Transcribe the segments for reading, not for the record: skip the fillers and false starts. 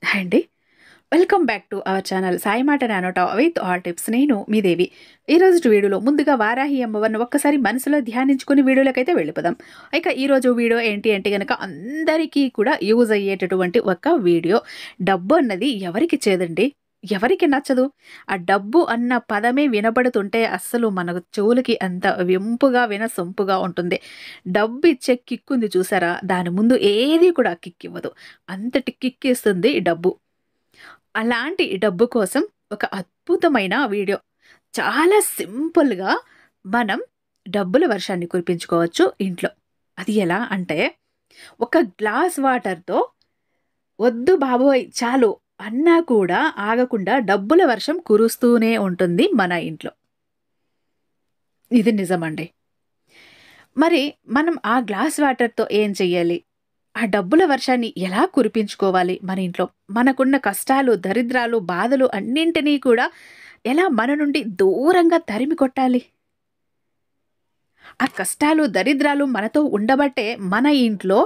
Hi అండి. Welcome back to our channel Sai మాట నానోట with all tips. నేను మీ దేవి. ఈరోజు వీడియోలో ముందుగా వారాహి అమ్మవారిని ఒక్కసారి మనసులో ధ్యానించుకుని వీడియోలకైతే వెళ్ళిపోదాం. ఇక ఈరోజు వీడియో ఏంటి అంటే గనక అందరికీ కూడా యూజ్ అయ్యేటటువంటి ఒక వీడియో. డబ్బు అన్నది ఎవరికి చేదండి, ఎవరికి నచ్చదు? ఆ డబ్బు అన్న పదమే వినబడుతుంటే అస్సలు మన చెవులకి అంత వెంపుగా వినసొంపుగా ఉంటుంది. డబ్బు ఇచ్చే కిక్కుంది చూసారా, దాని ముందు ఏది కూడా కిక్కివ్వదు. అంతటి కిక్కిస్తుంది డబ్బు. అలాంటి డబ్బు కోసం ఒక అద్భుతమైన వీడియో. చాలా సింపుల్‌గా మనం డబ్బుల వర్షాన్ని కురిపించుకోవచ్చు ఇంట్లో. అది ఎలా అంటే, ఒక గ్లాస్ వాటర్‌తో "వద్దు బాబోయ్! చాలు" అన్నా కూడా ఆగకుండా డబ్బుల వర్షం కురుస్తూనే ఉంటుంది మన ఇంట్లో. ఇది నిజమండి. మరి మనం ఆ గ్లాస్ వాటర్‌తో ఏం చెయ్యాలి? ఆ డబ్బుల వర్షాన్ని ఎలా కురిపించుకోవాలి మన ఇంట్లో? మనకున్న కష్టాలు, దరిద్రాలు, బాధలు అన్నింటినీ కూడా ఎలా మన నుండి దూరంగా తరిమి కొట్టాలి? ఆ కష్టాలు, దరిద్రాలు మనతో ఉండబట్టే మన ఇంట్లో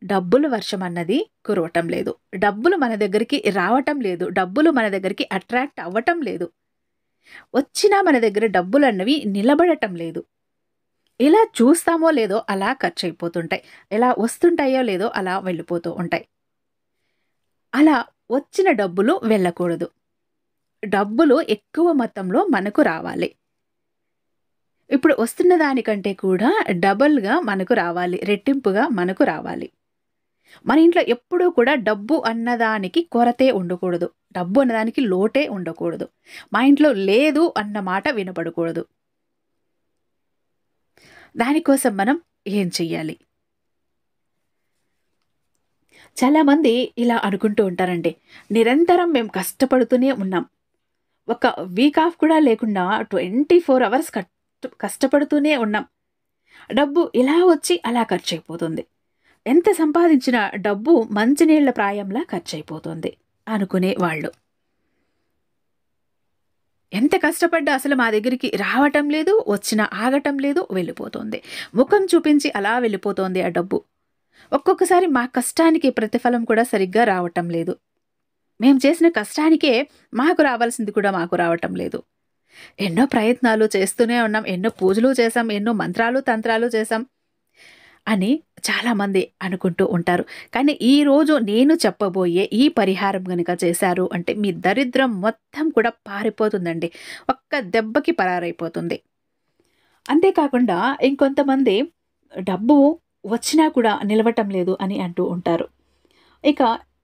డబ్బుల వర్షం అన్నది కురవటం లేదు. డబ్బులు మన దగ్గరికి రావటం లేదు. డబ్బులు మన దగ్గరికి అట్రాక్ట్ అవ్వటం లేదు. వచ్చినా మన దగ్గర డబ్బులన్నవి నిలబడటం లేదు. ఎలా చూస్తామో లేదో అలా ఖర్చయిపోతుంటాయి. ఎలా వస్తుంటాయో లేదో అలా వెళ్ళిపోతూ ఉంటాయి. అలా వచ్చిన డబ్బులు వెళ్ళకూడదు. డబ్బులు ఎక్కువ మొత్తంలో మనకు రావాలి. ఇప్పుడు వస్తున్న దానికంటే కూడా డబల్‌గా మనకు రావాలి. రెట్టింపుగా మనకు రావాలి. మన ఇంట్లో ఎప్పుడూ కూడా డబ్బు అన్నదానికి కొరతే ఉండకూడదు. డబ్బు అన్నదానికి లోటే ఉండకూడదు. మా ఇంట్లో లేదు అన్న మాట వినపడకూడదు. దానికోసం మనం ఏం చెయ్యాలి? చాలామంది ఇలా అనుకుంటూ ఉంటారండి. నిరంతరం మేము కష్టపడుతూనే ఉన్నాం. ఒక వీక్ ఆఫ్ కూడా లేకుండా 24 అవర్స్ కష్టపడుతూనే ఉన్నాం. డబ్బు ఇలా వచ్చి అలా ఖర్చయిపోతుంది. ఎంత సంపాదించిన డబ్బు మంచినీళ్ల ప్రాయంలా ఖర్చయిపోతుంది అనుకునేవాళ్ళు. ఎంత కష్టపడ్డా అసలు మా దగ్గరికి రావటం లేదు, వచ్చినా ఆగటం లేదు, వెళ్ళిపోతుంది. ముఖం చూపించి అలా వెళ్ళిపోతోంది ఆ డబ్బు. ఒక్కొక్కసారి మా కష్టానికి ప్రతిఫలం కూడా సరిగ్గా రావటం లేదు. మేము చేసిన కష్టానికే మాకు రావాల్సింది కూడా మాకు రావటం లేదు. ఎన్నో ప్రయత్నాలు చేస్తూనే ఉన్నాం. ఎన్నో పూజలు చేశాం. ఎన్నో మంత్రాలు, తంత్రాలు చేశాం అని చాలామంది అనుకుంటూ ఉంటారు. కానీ ఈరోజు నేను చెప్పబోయే ఈ పరిహారం గనుక చేశారు అంటే మీ దరిద్రం మొత్తం కూడా పారిపోతుందండి. ఒక్క దెబ్బకి పరారైపోతుంది. అంతేకాకుండా ఇంకొంతమంది డబ్బు వచ్చినా కూడా నిలవటం లేదు అని అంటూ ఉంటారు. ఇక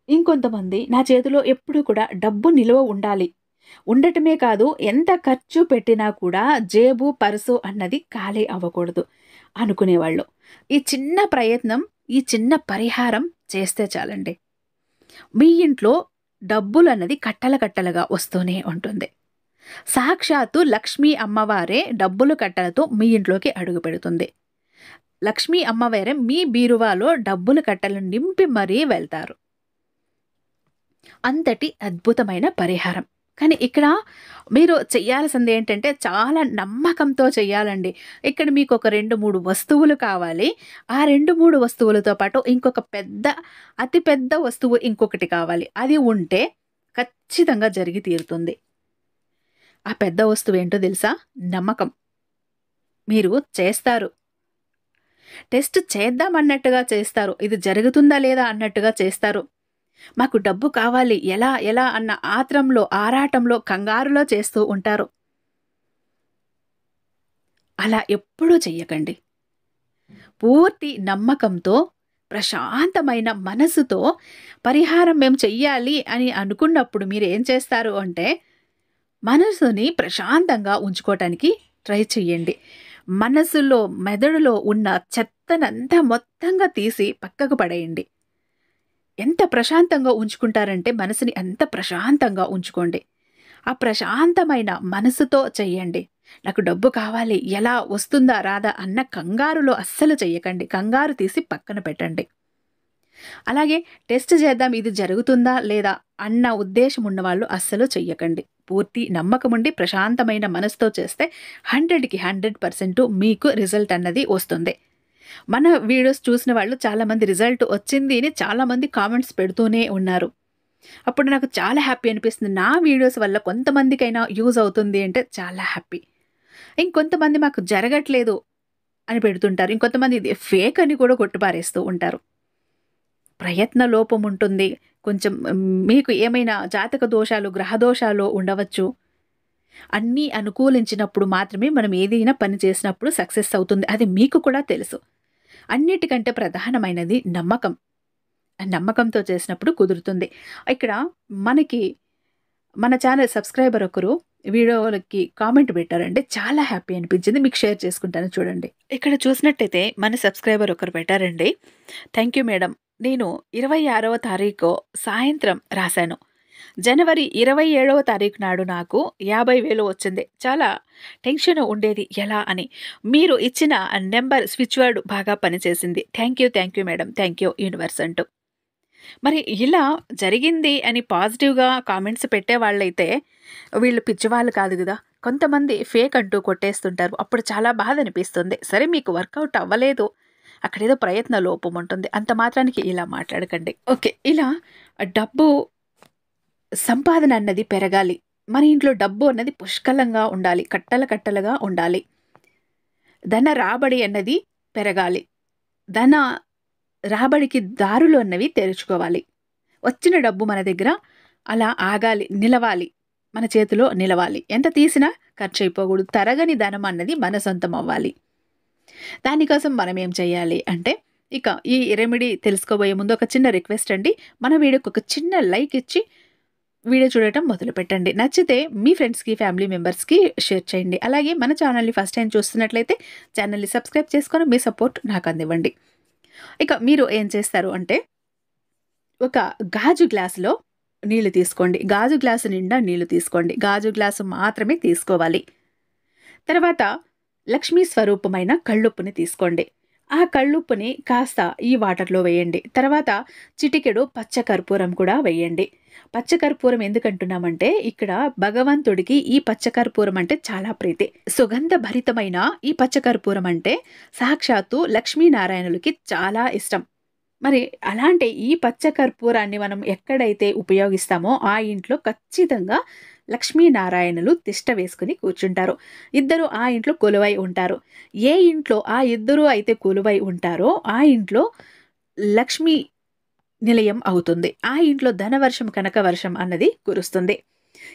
ఇంకొంతమంది నా చేతిలో ఎప్పుడూ కూడా డబ్బు నిలువ ఉండాలి. ఉండటమే కాదు, ఎంత ఖర్చు పెట్టినా కూడా జేబు, పర్సు అన్నది ఖాళీ అవ్వకూడదు అనుకునేవాళ్ళు. ఈ చిన్న ప్రయత్నం, ఈ చిన్న పరిహారం చేస్తే చాలండి. మీ ఇంట్లో డబ్బులన్నది కట్టల కట్టలుగా వస్తూనే ఉంటుంది. సాక్షాత్తు లక్ష్మీ అమ్మవారే డబ్బులు కట్టలతో మీ ఇంట్లోకి అడుగుపెడుతుంది. లక్ష్మీ అమ్మవారే మీ బీరువాలో డబ్బులు కట్టలు నింపి మరీ వెళ్తారు. అంతటి అద్భుతమైన పరిహారం. కానీ ఇక్కడ మీరు చెయ్యాల్సింది ఏంటంటే చాలా నమ్మకంతో చెయ్యాలండి. ఇక్కడ మీకు ఒక 2, 3 వస్తువులు కావాలి. ఆ 2, 3 వస్తువులతో పాటు ఇంకొక అతి పెద్ద వస్తువు ఇంకొకటి కావాలి. అది ఉంటే ఖచ్చితంగా జరిగి తీరుతుంది. ఆ పెద్ద వస్తువు ఏంటో తెలుసా? నమ్మకం. మీరు చేస్తారు. టెస్ట్ చేద్దామన్నట్టుగా చేస్తారు. ఇది జరుగుతుందా లేదా అన్నట్టుగా చేస్తారు. మాకు డబ్బు కావాలి, ఎలా ఎలా అన్న ఆత్రంలో, ఆరాటంలో, కంగారులో చేస్తూ ఉంటారు. అలా ఎప్పుడూ చెయ్యకండి. పూర్తి నమ్మకంతో, ప్రశాంతమైన మనసుతో పరిహారం మేము చెయ్యాలి అని అనుకున్నప్పుడు మీరేం చేస్తారు అంటే, మనసుని ప్రశాంతంగా ఉంచుకోవటానికి ట్రై చెయ్యండి. మనసులో, మెదడులో ఉన్న చెత్తనంతా మొత్తంగా తీసి పక్కకు పడేయండి. ఎంత ప్రశాంతంగా ఉంచుకుంటారంటే మనసుని అంత ప్రశాంతంగా ఉంచుకోండి. ఆ ప్రశాంతమైన మనసుతో చెయ్యండి. నాకు డబ్బు కావాలి, ఎలా వస్తుందా రాదా అన్న కంగారులో అస్సలు చెయ్యకండి. కంగారు తీసి పక్కన పెట్టండి. అలాగే టెస్ట్ చేద్దాం ఇది జరుగుతుందా లేదా అన్న ఉద్దేశం ఉన్నవాళ్ళు అస్సలు చెయ్యకండి. పూర్తి నమ్మకముండి ప్రశాంతమైన మనసుతో చేస్తే 100కి 100% మీకు రిజల్ట్ అన్నది వస్తుంది. మన వీడియోస్ చూసిన వాళ్ళు చాలామంది రిజల్ట్ వచ్చింది అని చాలామంది కామెంట్స్ పెడుతూనే ఉన్నారు. అప్పుడు నాకు చాలా హ్యాపీ అనిపిస్తుంది. నా వీడియోస్ వల్ల కొంతమందికైనా యూజ్ అవుతుంది అంటే చాలా హ్యాపీ. ఇంకొంతమంది మాకు జరగట్లేదు అని పెడుతుంటారు. ఇంకొంతమంది ఇది ఫేక్ అని కూడా కొట్టిపారేస్తూ ఉంటారు. ప్రయత్న లోపం ఉంటుంది. కొంచెం మీకు ఏమైనా జాతక దోషాలు, గ్రహ దోషాలు ఉండవచ్చు. అన్నీ అనుకూలించినప్పుడు మాత్రమే మనం ఏదైనా పని చేసినప్పుడు సక్సెస్ అవుతుంది. అది మీకు కూడా తెలుసు. అన్నిటికంటే ప్రధానమైనది నమ్మకం. ఆ నమ్మకంతో చేసినప్పుడు కుదురుతుంది. ఇక్కడ మనకి మన ఛానల్ సబ్స్క్రైబర్ ఒకరు వీడియోలకి కామెంట్ పెట్టారండి. చాలా హ్యాపీ అనిపించింది. మీకు షేర్ చేసుకుంటాను చూడండి. ఇక్కడ చూసినట్టయితే మన సబ్స్క్రైబర్ ఒకరు పెట్టారండి. Thank you madam. నేను 26వ తారీఖు సాయంత్రం రాశాను. జనవరి 27వ తారీఖు నాడు నాకు 50,000 వచ్చింది. చాలా టెన్షన్ ఉండేది ఎలా అని. మీరు ఇచ్చిన నెంబర్ స్విచ్ వర్డ్ బాగా పనిచేసింది. Thank you madam. Thank you universe అంటూ. మరి ఇలా జరిగింది అని పాజిటివ్‌గా కామెంట్స్ పెట్టేవాళ్ళైతే వీళ్ళు పిచ్చివాళ్ళు కాదు గదా! కొంతమంది ఫేక్ అంటూ కొట్టేస్తుంటారు. అప్పుడు చాలా బాధ అనిపిస్తుంది. సరే మీకు వర్కౌట్ అవ్వలేదు. అక్కడేదో ప్రయత్న లోపం ఉంటుంది. అంత మాత్రానికి ఇలా మాట్లాడకండి. ఓకే. ఇలా డబ్బు సంపాదన అన్నది పెరగాలి. మన ఇంట్లో డబ్బు అన్నది పుష్కలంగా ఉండాలి. కట్టలుగా ఉండాలి. ధన రాబడి అన్నది పెరగాలి. ధన రాబడికి దారులు అన్నవి తెరుచుకోవాలి. వచ్చిన డబ్బు మన దగ్గర అలా ఆగాలి, నిలవాలి. మన చేతిలో నిలవాలి. ఎంత తీసినా ఖర్చు అయిపోకూడదు. తరగని ధనం అన్నది మన సొంతం అవ్వాలి. దానికోసం మనం ఏం చేయాలి అంటే, ఇక ఈ రెమెడీ తెలుసుకోబోయే ముందు ఒక చిన్న రిక్వెస్ట్ అండి. మన వీడియోకి ఒక చిన్న లైక్ ఇచ్చి వీడియో చూడటం మొదలుపెట్టండి. నచ్చితే మీ ఫ్రెండ్స్‌కి, ఫ్యామిలీ మెంబర్స్‌కి షేర్ చేయండి. అలాగే మన ఛానల్‌ని ఫస్ట్ టైం చూస్తున్నట్లయితే ఛానల్‌ని సబ్స్క్రైబ్ చేసుకొని మీ సపోర్ట్ నాకు అందివ్వండి. ఇక మీరు ఏం చేస్తారు అంటే, ఒక గాజు గ్లాసులో నీళ్లు తీసుకోండి. గాజు గ్లాసు నిండా నీళ్లు తీసుకోండి. గాజు గ్లాసు మాత్రమే తీసుకోవాలి. తర్వాత లక్ష్మీ స్వరూపమైన కళ్ళుప్పుని తీసుకోండి. ఆ కళ్ళుప్పుని కాస్త ఈ వాటర్‌లో వేయండి. తర్వాత చిటికెడు పచ్చకర్పూరం కూడా వేయండి. పచ్చకర్పూరం ఎందుకంటున్నామంటే, ఇక్కడ భగవంతుడికి ఈ పచ్చకర్పూరం అంటే చాలా ప్రీతి. సుగంధ భరితమైన ఈ పచ్చకర్పూరం అంటే సాక్షాత్తు లక్ష్మీనారాయణులకి చాలా ఇష్టం. మరి అలాంటి ఈ పచ్చకర్పూరాన్ని మనం ఎక్కడైతే ఉపయోగిస్తామో ఆ ఇంట్లో ఖచ్చితంగా లక్ష్మీనారాయణులు తిష్ట వేసుకుని కూర్చుంటారు. ఇద్దరు ఆ ఇంట్లో కొలువై ఉంటారు. ఏ ఇంట్లో ఆ ఇద్దరు అయితే కొలువై ఉంటారో ఆ ఇంట్లో లక్ష్మీ నిలయం అవుతుంది. ఆ ఇంట్లో ధనవర్షం, కనకవర్షం అన్నది కురుస్తుంది.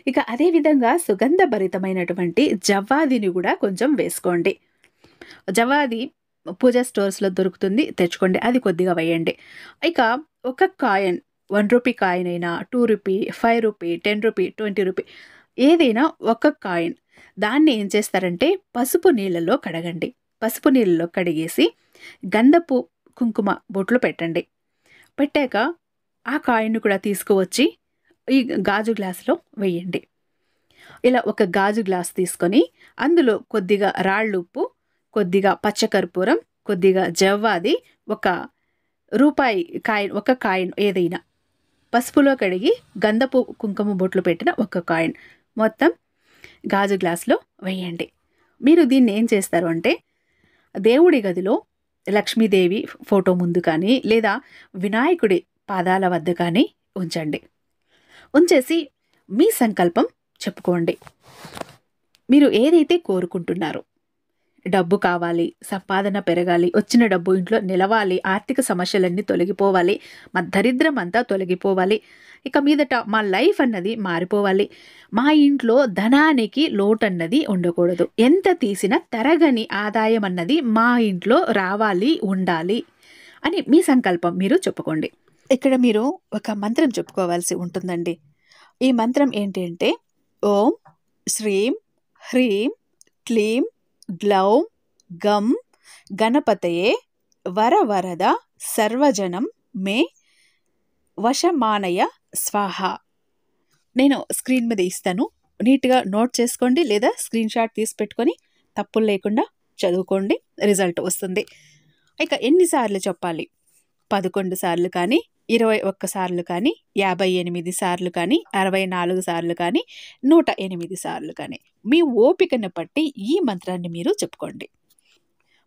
ఇక అదేవిధంగా సుగంధభరితమైనటువంటి జవ్వాదిని కూడా కొంచెం వేసుకోండి. జవ్వాది పూజా స్టోర్స్‌లో దొరుకుతుంది. తెచ్చుకోండి. అది కొద్దిగా వేయండి. ఇక ఒక కాయిన్, ₹1 కాయిన్ అయినా, ₹2, ₹5, ₹10, ₹20 ఏదైనా ఒక కాయిన్. దాన్ని ఏం చేస్తారంటే పసుపు నీళ్ళలో కడగండి. పసుపు నీళ్ళలో కడిగేసి గంధపు కుంకుమ బొట్లు పెట్టండి. పెట్టాక ఆ కాయిన్‌ని కూడా తీసుకువచ్చి ఈ గాజు గ్లాసులో వేయండి. ఇలా ఒక గాజు గ్లాస్ తీసుకొని అందులో కొద్దిగా రాళ్ళుప్పు, కొద్దిగా పచ్చకర్పూరం, కొద్దిగా జవ్వాది, ఒక రూపాయి కాయిన్, ఒక కాయిన్ ఏదైనా పసుపులో కడిగి గంధపు కుంకుమ బొట్లు పెట్టిన ఒక కాయిన్ మొత్తం గాజు గ్లాసులో వేయండి. మీరు దీన్ని ఏం చేస్తారు అంటే, దేవుడి గదిలో లక్ష్మీదేవి ఫోటో ముందు కానీ లేదా వినాయకుడి పాదాల వద్ద కానీ ఉంచండి. ఉంచేసి మీ సంకల్పం చెప్పుకోండి. మీరు ఏదైతే కోరుకుంటున్నారో, డబ్బు కావాలి, సంపాదన పెరగాలి, వచ్చిన డబ్బు ఇంట్లో నిలవాలి, ఆర్థిక సమస్యలన్నీ తొలగిపోవాలి, మా దరిద్రం అంతా తొలగిపోవాలి, ఇక మీదట మా లైఫ్ అన్నది మారిపోవాలి, మా ఇంట్లో ధనానికి లోటన్నది ఉండకూడదు, ఎంత తీసినా తరగని ఆదాయం అన్నది మా ఇంట్లో రావాలి, ఉండాలి అని మీ సంకల్పం మీరు చెప్పుకోండి. ఇక్కడ మీరు ఒక మంత్రం చెప్పుకోవాల్సి ఉంటుందండి. ఈ మంత్రం ఏంటి అంటే, ఓం శ్రీం హ్రీం క్లీం గ్లౌం గం గణపతయే వరవరద సర్వజనం మే వశమానయ స్వాహ. నేను స్క్రీన్ మీద ఇస్తాను, నీట్గా నోట్ చేసుకోండి లేదా స్క్రీన్ షాట్ తీసి పెట్టుకొని తప్పులు లేకుండా చదువుకోండి, రిజల్ట్ వస్తుంది. ఇక ఎన్నిసార్లు చెప్పాలి? 11 సార్లు కానీ, 21 సార్లు కానీ, 58 సార్లు కానీ, 64 సార్లు కానీ, 108 సార్లు కానీ, మీ ఓపికను బట్టి ఈ మంత్రాన్ని మీరు చెప్పుకోండి.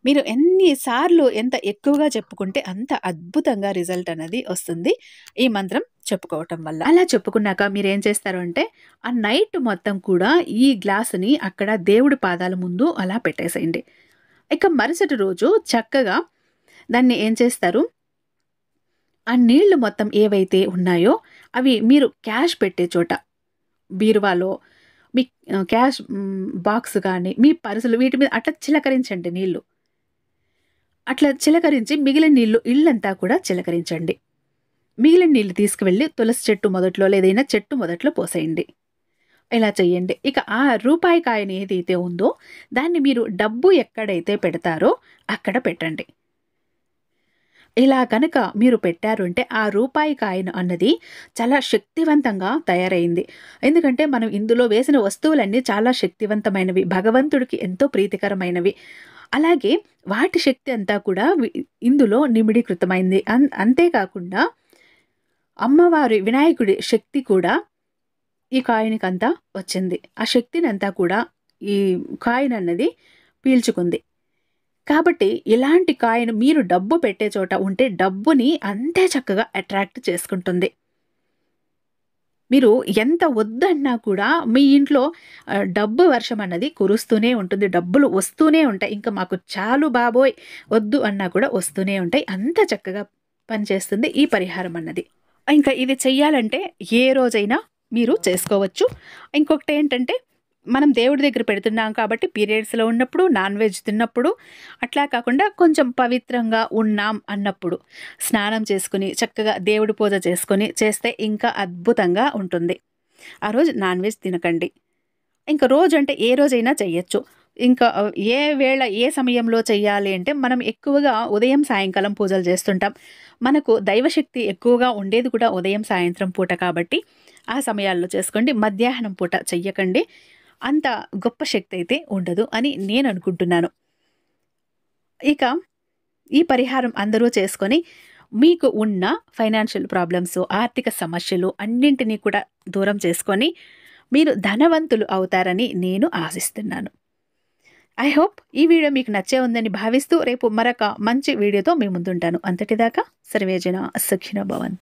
మీరు ఎన్నిసార్లు ఎంత ఎక్కువగా చెప్పుకుంటే అంత అద్భుతంగా రిజల్ట్ అనేది వస్తుంది ఈ మంత్రం చెప్పుకోవటం వల్ల. అలా చెప్పుకున్నాక మీరేం చేస్తారు అంటే ఆ నైట్ మొత్తం కూడా ఈ గ్లాసుని అక్కడ దేవుడి పాదాల ముందు అలా పెట్టేసేయండి. ఇక మరుసటి రోజు చక్కగా దాన్ని ఏం చేస్తారు, ఆ నీళ్లు మొత్తం ఏవైతే ఉన్నాయో అవి మీరు క్యాష్ పెట్టే చోట బీరువాలో మీ క్యాష్ బాక్స్ కానీ మీ పర్సులు వీటి మీద అట్లా చిలకరించండి నీళ్లు. అట్లా చిలకరించి మిగిలిన నీళ్లు ఇల్లంతా కూడా చిలకరించండి. మిగిలిన నీళ్లు తీసుకువెళ్ళి తులసి చెట్టు మొదట్లో లేదైనా చెట్టు మొదట్లో పోసేయండి. ఇలా చెయ్యండి. ఇక ఆ రూపాయి కాయని ఏదైతే ఉందో దాన్ని మీరు డబ్బు ఎక్కడైతే పెడతారో అక్కడ పెట్టండి. ఇలా కనుక మీరు పెట్టారు అంటే ఆ రూపాయి కాయిన్ అన్నది చాలా శక్తివంతంగా తయారైంది. ఎందుకంటే మనం ఇందులో వేసిన వస్తువులన్నీ చాలా శక్తివంతమైనవి, భగవంతుడికి ఎంతో ప్రీతికరమైనవి. అలాగే వాటి శక్తి అంతా కూడా ఇందులో నిమిడీకృతమైంది. అంతేకాకుండా అమ్మవారి వినాయకుడి శక్తి కూడా ఈ కాయిన్‌కంతా వచ్చింది. ఆ శక్తినంతా కూడా ఈ కాయిన్ అన్నది పీల్చుకుంది. కాబట్టి ఇలాంటి కాయిన్ మీరు డబ్బు పెట్టే చోట ఉంటే డబ్బుని అంతే చక్కగా అట్రాక్ట్ చేసుకుంటుంది. మీరు ఎంత వద్దన్నా కూడా మీ ఇంట్లో డబ్బు వర్షం అన్నది కురుస్తూనే ఉంటుంది. డబ్బులు వస్తూనే ఉంటాయి. ఇంకా మాకు చాలు బాబోయ్ వద్దు అన్నా కూడా వస్తూనే ఉంటాయి. అంత చక్కగా పనిచేస్తుంది ఈ పరిహారం అన్నది. ఇంకా ఇది చెయ్యాలంటే ఏ రోజైనా మీరు చేసుకోవచ్చు. ఇంకొకటి ఏంటంటే మనం దేవుడి దగ్గర పెడుతున్నాం కాబట్టి పీరియడ్స్‌లో ఉన్నప్పుడు, నాన్ వెజ్ తిన్నప్పుడు, అట్లా కాకుండా కొంచెం పవిత్రంగా ఉన్నాం అన్నప్పుడు స్నానం చేసుకొని చక్కగా దేవుడి పూజ చేసుకొని చేస్తే ఇంకా అద్భుతంగా ఉంటుంది. ఆ రోజు నాన్ వెజ్ తినకండి. ఇంక రోజంటే ఏ రోజైనా చెయ్యొచ్చు. ఇంకా ఏ వేళ, ఏ సమయంలో చెయ్యాలి అంటే మనం ఎక్కువగా ఉదయం, సాయంకాలం పూజలు చేస్తుంటాం. మనకు దైవశక్తి ఎక్కువగా ఉండేది కూడా ఉదయం, సాయంత్రం పూట కాబట్టి ఆ సమయాల్లో చేసుకోండి. మధ్యాహ్నం పూట చెయ్యకండి. అంత గొప్ప శక్తి అయితే ఉండదు అని నేను అనుకుంటున్నాను. ఇక ఈ పరిహారం అందరూ చేసుకొని మీకు ఉన్న ఫైనాన్షియల్ ప్రాబ్లమ్స్, ఆర్థిక సమస్యలు అన్నింటినీ కూడా దూరం చేసుకొని మీరు ధనవంతులు అవుతారని నేను ఆశిస్తున్నాను. ఐ హోప్ ఈ వీడియో మీకు నచ్చే ఉందని భావిస్తూ రేపు మరొక మంచి వీడియోతో మీ ముందుంటాను. అంతటిదాకా సర్వేజన సుఖినో భవంతు.